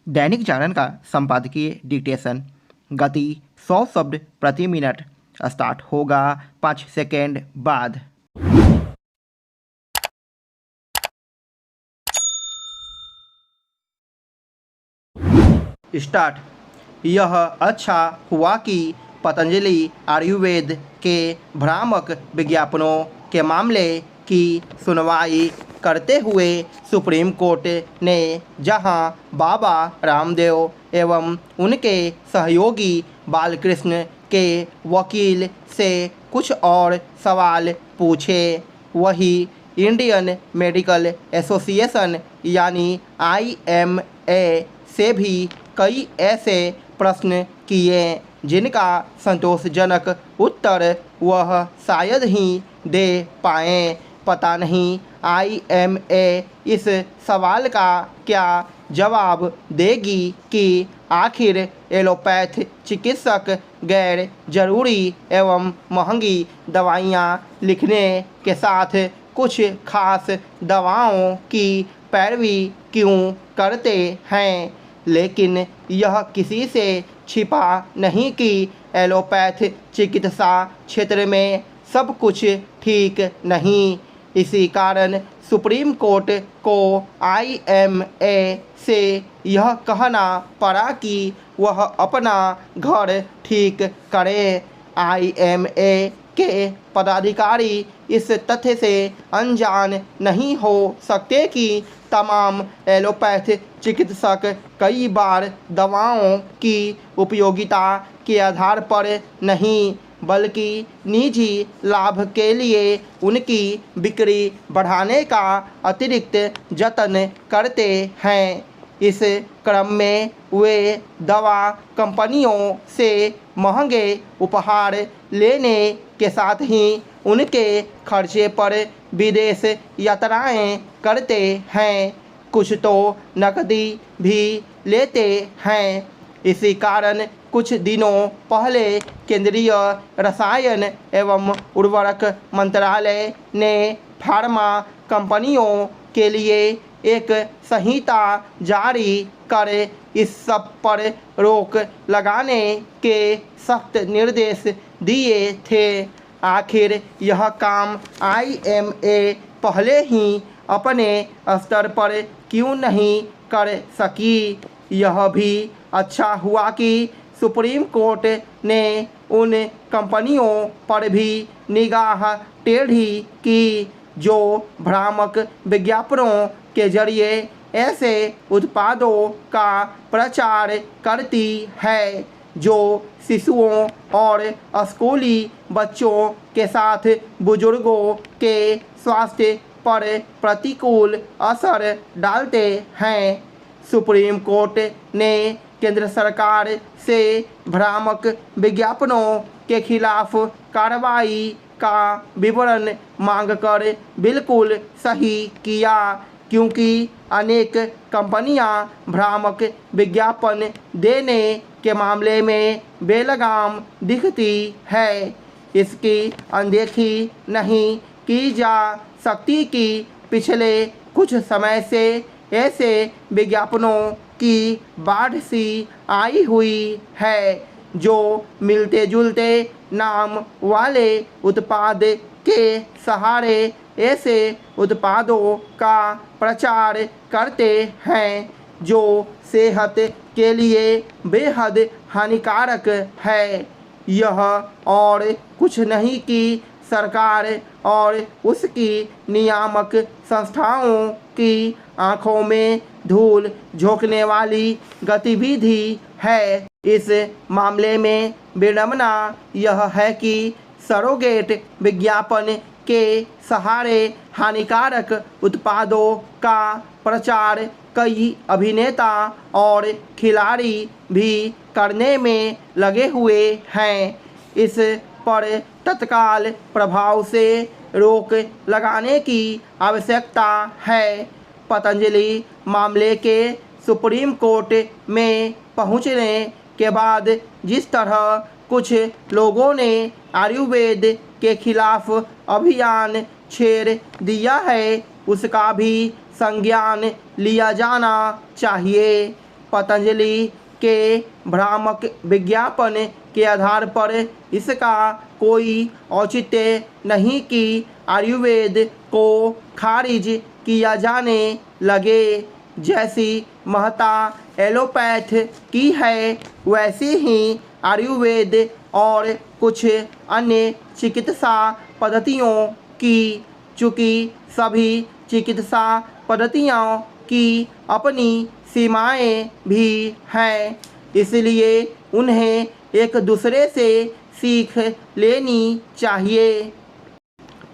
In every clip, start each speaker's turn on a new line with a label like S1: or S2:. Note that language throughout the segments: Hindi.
S1: दैनिक जागरण का संपादकीय डिक्टेशन। गति 100 शब्द प्रति मिनट। स्टार्ट होगा 5 सेकेंड बाद। स्टार्ट। यह अच्छा हुआ कि पतंजलि आयुर्वेद के भ्रामक विज्ञापनों के मामले की सुनवाई करते हुए सुप्रीम कोर्ट ने जहां बाबा रामदेव एवं उनके सहयोगी बालकृष्ण के वकील से कुछ और सवाल पूछे, वही इंडियन मेडिकल एसोसिएशन यानी IMA से भी कई ऐसे प्रश्न किए जिनका संतोषजनक उत्तर वह शायद ही दे पाएँ। पता नहीं IMA इस सवाल का क्या जवाब देगी कि आखिर एलोपैथ चिकित्सक गैर जरूरी एवं महंगी दवाइयाँ लिखने के साथ कुछ खास दवाओं की पैरवी क्यों करते हैं। लेकिन यह किसी से छिपा नहीं कि एलोपैथ चिकित्सा क्षेत्र में सब कुछ ठीक नहीं। इसी कारण सुप्रीम कोर्ट को IMA से यह कहना पड़ा कि वह अपना घर ठीक करे। IMA के पदाधिकारी इस तथ्य से अनजान नहीं हो सकते कि तमाम एलोपैथ चिकित्सक कई बार दवाओं की उपयोगिता के आधार पर नहीं बल्कि निजी लाभ के लिए उनकी बिक्री बढ़ाने का अतिरिक्त जतन करते हैं। इस क्रम में वे दवा कंपनियों से महंगे उपहार लेने के साथ ही उनके खर्चे पर विदेश यात्राएं करते हैं, कुछ तो नकदी भी लेते हैं। इसी कारण कुछ दिनों पहले केंद्रीय रसायन एवं उर्वरक मंत्रालय ने फार्मा कंपनियों के लिए एक संहिता जारी कर इस सब पर रोक लगाने के सख्त निर्देश दिए थे। आखिर यह काम IMA पहले ही अपने स्तर पर क्यों नहीं कर सकी। यह भी अच्छा हुआ कि सुप्रीम कोर्ट ने उन कंपनियों पर भी निगाह टेढ़ी की जो भ्रामक विज्ञापनों के जरिए ऐसे उत्पादों का प्रचार करती है जो शिशुओं और स्कूली बच्चों के साथ बुजुर्गों के स्वास्थ्य पर प्रतिकूल असर डालते हैं। सुप्रीम कोर्ट ने केंद्र सरकार से भ्रामक विज्ञापनों के खिलाफ कार्रवाई का विवरण मांगकर बिल्कुल सही किया, क्योंकि अनेक कंपनियां भ्रामक विज्ञापन देने के मामले में बेलगाम दिखती है। इसकी अनदेखी नहीं की जा सकती कि पिछले कुछ समय से ऐसे विज्ञापनों की बाढ़ सी आई हुई है जो मिलते जुलते नाम वाले उत्पाद के सहारे ऐसे उत्पादों का प्रचार करते हैं जो सेहत के लिए बेहद हानिकारक है। यह और कुछ नहीं कि सरकार और उसकी नियामक संस्थाओं की आँखों में धूल झोंकने वाली गतिविधि है। इस मामले में विडंबना यह है कि सरोगेट विज्ञापन के सहारे हानिकारक उत्पादों का प्रचार कई अभिनेता और खिलाड़ी भी करने में लगे हुए हैं। इस पर तत्काल प्रभाव से रोक लगाने की आवश्यकता है। पतंजलि मामले के सुप्रीम कोर्ट में पहुंचने के बाद जिस तरह कुछ लोगों ने आयुर्वेद के खिलाफ अभियान छेड़ दिया है, उसका भी संज्ञान लिया जाना चाहिए। पतंजलि के भ्रामक विज्ञापन के आधार पर इसका कोई औचित्य नहीं कि आयुर्वेद को खारिज किया जाने लगे। जैसी महत्ता एलोपैथ की है, वैसी ही आयुर्वेद और कुछ अन्य चिकित्सा पद्धतियों की। चूँकि सभी चिकित्सा पद्धतियों की अपनी सीमाएं भी हैं, इसलिए उन्हें एक दूसरे से सीख लेनी चाहिए।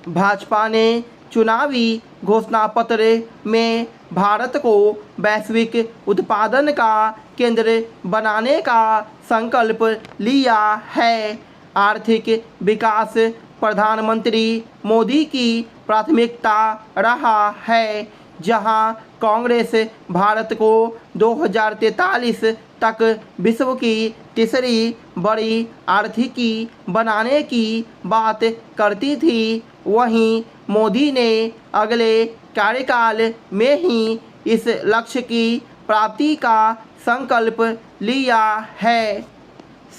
S1: भाजपा ने चुनावी घोषणा पत्र में भारत को वैश्विक उत्पादन का केंद्र बनाने का संकल्प लिया है। आर्थिक विकास प्रधानमंत्री मोदी की प्राथमिकता रहा है, जहां कांग्रेस भारत को 2043 तक विश्व की तीसरी बड़ी आर्थिकी बनाने की बात करती थी, वहीं मोदी ने अगले कार्यकाल में ही इस लक्ष्य की प्राप्ति का संकल्प लिया है।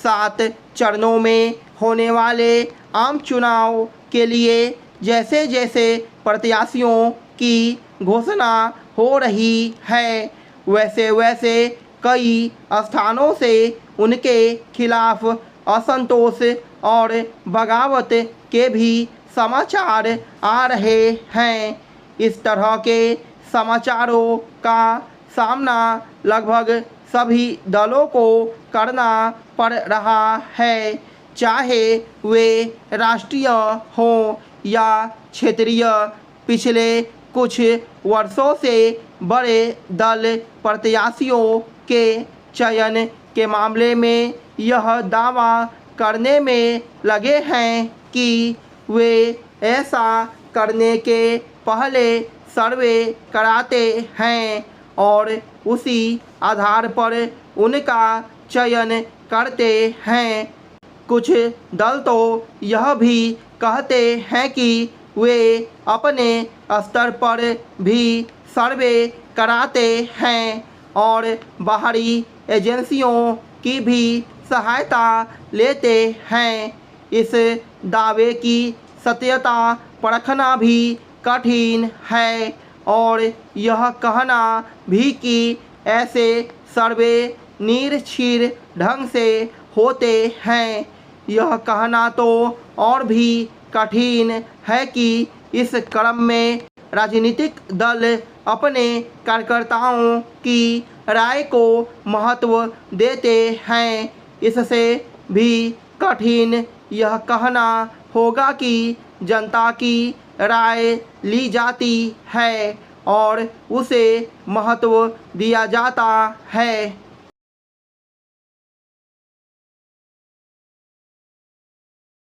S1: 7 चरणों में होने वाले आम चुनाव के लिए जैसे जैसे प्रत्याशियों की घोषणा हो रही है, वैसे वैसे कई स्थानों से उनके खिलाफ असंतोष और बगावत के भी समाचार आ रहे हैं। इस तरह के समाचारों का सामना लगभग सभी दलों को करना पड़ रहा है, चाहे वे राष्ट्रीय हों या क्षेत्रीय। पिछले कुछ वर्षों से बड़े दल प्रत्याशियों के चयन के मामले में यह दावा करने में लगे हैं कि वे ऐसा करने के पहले सर्वे कराते हैं और उसी आधार पर उनका चयन करते हैं। कुछ दल तो यह भी कहते हैं कि वे अपने स्तर पर भी सर्वे कराते हैं और बाहरी एजेंसियों की भी सहायता लेते हैं। इस दावे की सत्यता परखना भी कठिन है और यह कहना भी कि ऐसे सर्वे निरक्षीर ढंग से होते हैं, यह कहना तो और भी कठिन है कि इस क्रम में राजनीतिक दल अपने कार्यकर्ताओं की राय को महत्व देते हैं। इससे भी कठिन यह कहना होगा कि जनता की राय ली जाती है और उसे महत्व दिया जाता है।